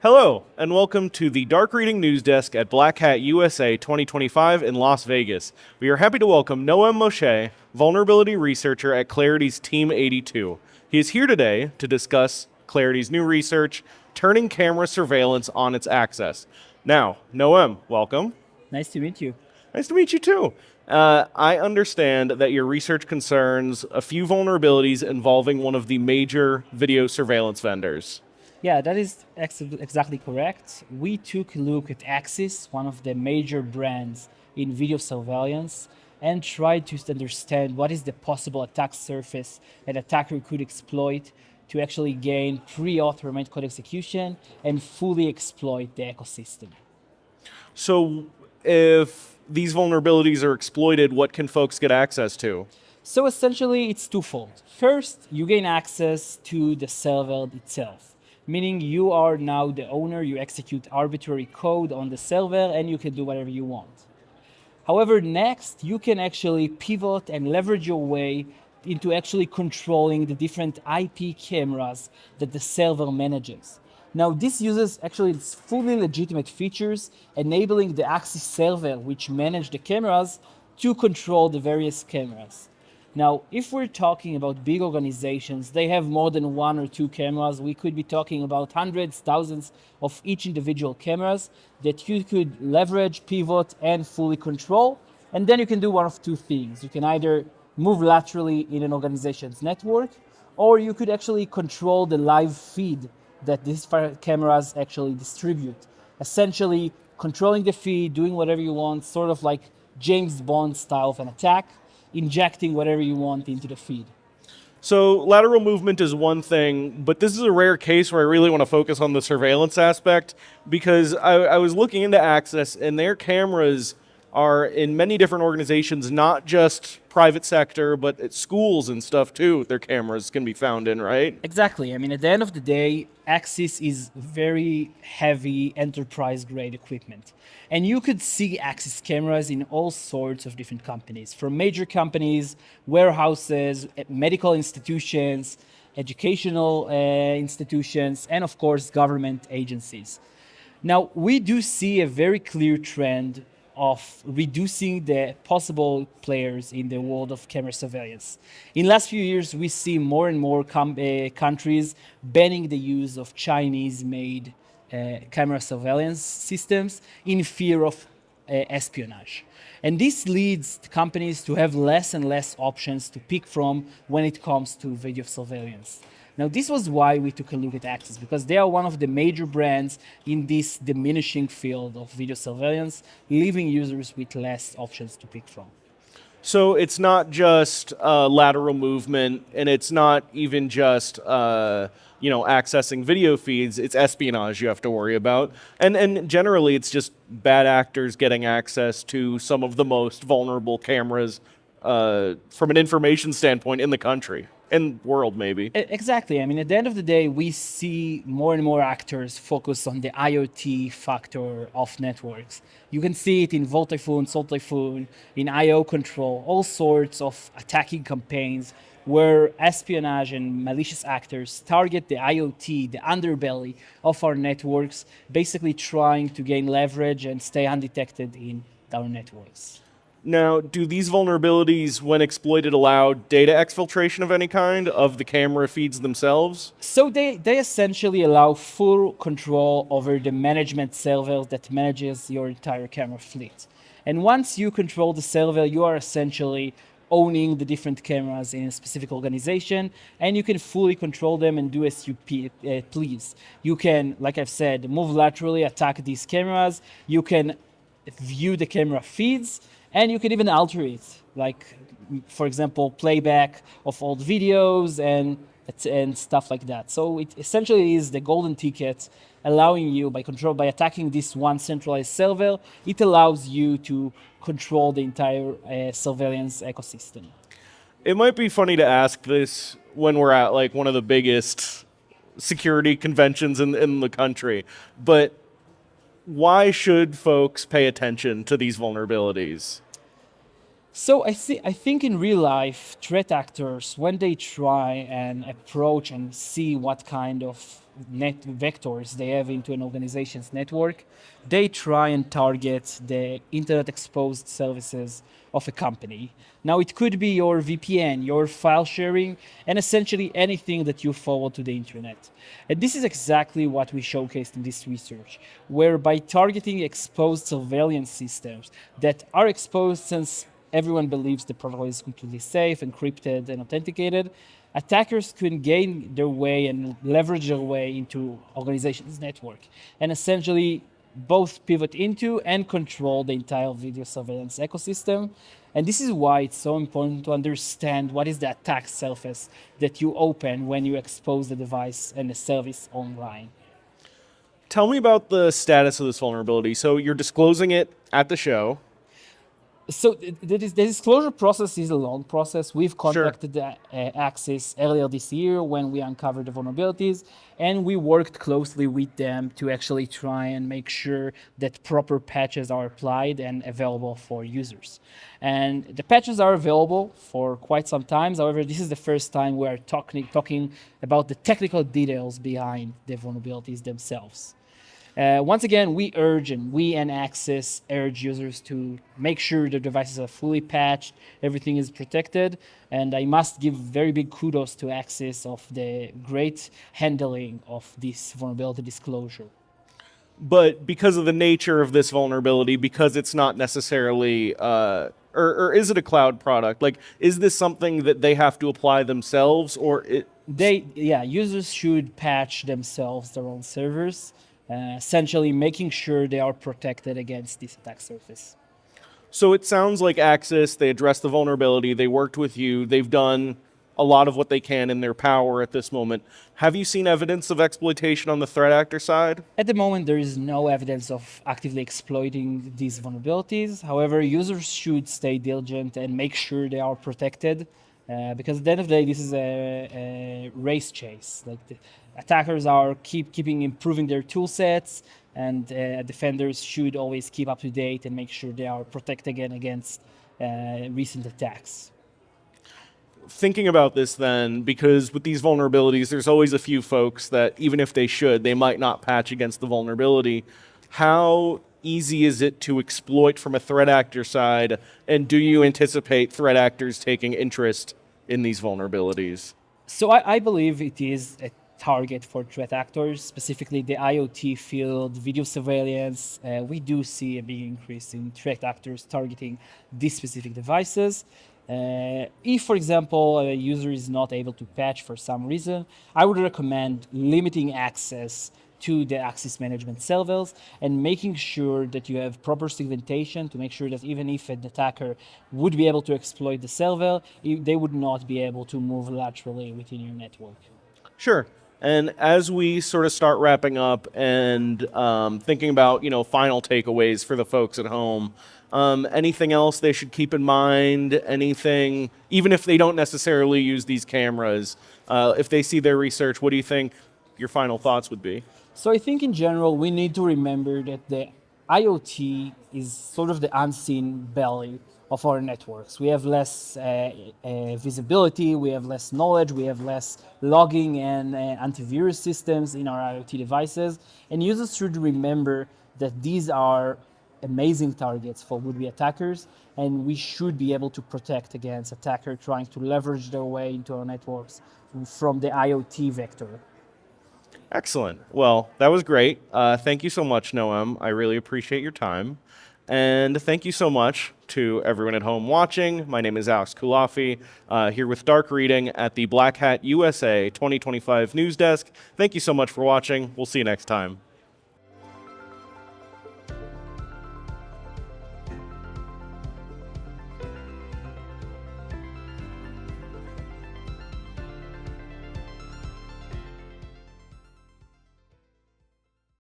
Hello, and welcome to the Dark Reading News Desk at Black Hat USA 2025 in Las Vegas. We are happy to welcome Noam Moshe, vulnerability researcher at Claroty's Team82. He is here today to discuss Claroty's new research, turning camera surveillance on its axis. Now, Noam, welcome. Nice to meet you. Nice to meet you too. I understand that your research concerns a few vulnerabilities involving one of the major video surveillance vendors. Yeah, that is exactly correct. We took a look at Axis, one of the major brands in video surveillance, and tried to understand what is the possible attack surface an attacker could exploit to actually gain pre-authorized code execution and fully exploit the ecosystem. So, if these vulnerabilities are exploited, what can folks get access to? So essentially, it's twofold. First, you gain access to the server itself, meaning you are now the owner, you execute arbitrary code on the server, and you can do whatever you want. However, next, you can actually pivot and leverage your way into actually controlling the different IP cameras that the server manages. Now, this uses actually fully legitimate features, enabling the Axis server, which manage the cameras, to control the various cameras. Now, if we're talking about big organizations, they have more than one or two cameras. We could be talking about hundreds, thousands of each individual cameras that you could leverage, pivot, and fully control. And then you can do one of two things. You can either move laterally in an organization's network, or you could actually control the live feed that these cameras actually distribute. Essentially, controlling the feed, doing whatever you want, sort of like James Bond style of an attack, injecting whatever you want into the feed. So, lateral movement is one thing, but this is a rare case where I really want to focus on the surveillance aspect because I was looking into Access, and their cameras are in many different organizations, not just private sector, but at schools and stuff too. Their cameras can be found in, right? Exactly. I mean, at the end of the day, Axis is very heavy enterprise-grade equipment. And you could see Axis cameras in all sorts of different companies, from major companies, warehouses, medical institutions, educational institutions, and of course, government agencies. Now, we do see a very clear trend of reducing the possible players in the world of camera surveillance. In the last few years, we see more and more countries banning the use of Chinese-made camera surveillance systems in fear of espionage. And this leads companies to have less and less options to pick from when it comes to video surveillance. Now, this was why we took a look at Axis, because they are one of the major brands in this diminishing field of video surveillance, leaving users with less options to pick from. So it's not just lateral movement, and it's not even just accessing video feeds. It's espionage you have to worry about, and generally it's just bad actors getting access to some of the most vulnerable cameras from an information standpoint in the country. And world, maybe. Exactly. I mean, at the end of the day, we see more and more actors focus on the IoT factor of networks. You can see it in Volt Typhoon, Salt Typhoon, in IO control, all sorts of attacking campaigns where espionage and malicious actors target the IoT, the underbelly of our networks, basically trying to gain leverage and stay undetected in our networks. Now, do these vulnerabilities, when exploited, allow data exfiltration of any kind of the camera feeds themselves? So they essentially allow full control over the management server that manages your entire camera fleet. And once you control the server, you are essentially owning the different cameras in a specific organization, and you can fully control them and do as you please. You can, like I've said, move laterally, attack these cameras. You can view the camera feeds, and you can even alter it, like, for example, playback of old videos and stuff like that. So it essentially is the golden ticket, allowing you, by attacking this one centralized server, it allows you to control the entire surveillance ecosystem. It might be funny to ask this when we're at like one of the biggest security conventions in the country, but why should folks pay attention to these vulnerabilities? So I think in real life, threat actors, when they try and approach and see what kind of net vectors they have into an organization's network, they try and target the internet exposed services of a company. Now it could be your VPN, your file sharing, and essentially anything that you forward to the internet. And this is exactly what we showcased in this research, where by targeting exposed surveillance systems that are exposed since everyone believes the protocol is completely safe, encrypted, and authenticated, attackers can gain their way and leverage their way into organizations' network and essentially both pivot into and control the entire video surveillance ecosystem. And this is why it's so important to understand what is the attack surface that you open when you expose the device and the service online. Tell me about the status of this vulnerability. So you're disclosing it at the show. So the disclosure process is a long process. We've contacted Axis earlier this year when we uncovered the vulnerabilities, and we worked closely with them to actually try and make sure that proper patches are applied and available for users. And the patches are available for quite some time. However, this is the first time we are talking about the technical details behind the vulnerabilities themselves. Once again, we and Axis urge users to make sure their devices are fully patched, everything is protected, and I must give very big kudos to Axis of the great handling of this vulnerability disclosure. But because of the nature of this vulnerability, because it's not necessarily, or is it a cloud product? Like, is this something that they have to apply themselves, or it? Users should patch themselves their own servers. Essentially making sure they are protected against this attack surface. So it sounds like Axis, they addressed the vulnerability, they worked with you, they've done a lot of what they can in their power at this moment. Have you seen evidence of exploitation on the threat actor side? At the moment, there is no evidence of actively exploiting these vulnerabilities. However, users should stay diligent and make sure they are protected. Because at the end of the day, this is a race chase. Like the attackers are keeping improving their tool sets, and defenders should always keep up to date and make sure they are protected again against recent attacks. Thinking about this then, because with these vulnerabilities, there's always a few folks that even if they should, they might not patch against the vulnerability. How easy is it to exploit from a threat actor side, and do you anticipate threat actors taking interest in these vulnerabilities? So I believe it is a target for threat actors, specifically the IoT field, video surveillance. We do see a big increase in threat actors targeting these specific devices. If, for example, a user is not able to patch for some reason, I would recommend limiting access to the access management servers and making sure that you have proper segmentation to make sure that even if an attacker would be able to exploit the server, they would not be able to move laterally within your network. Sure. And as we sort of start wrapping up and thinking about, final takeaways for the folks at home, anything else they should keep in mind? Anything, even if they don't necessarily use these cameras, if they see their research, what do you think your final thoughts would be? So I think in general, we need to remember that the IoT is sort of the unseen belly of our networks. We have less visibility, we have less knowledge, we have less logging and antivirus systems in our IoT devices. And users should remember that these are amazing targets for would-be attackers, and we should be able to protect against attackers trying to leverage their way into our networks from the IoT vector. Excellent. Well, that was great. Thank you so much, Noam. I really appreciate your time. And thank you so much to everyone at home watching. My name is Alex Culafi, here with Dark Reading at the Black Hat USA 2025 News Desk. Thank you so much for watching. We'll see you next time.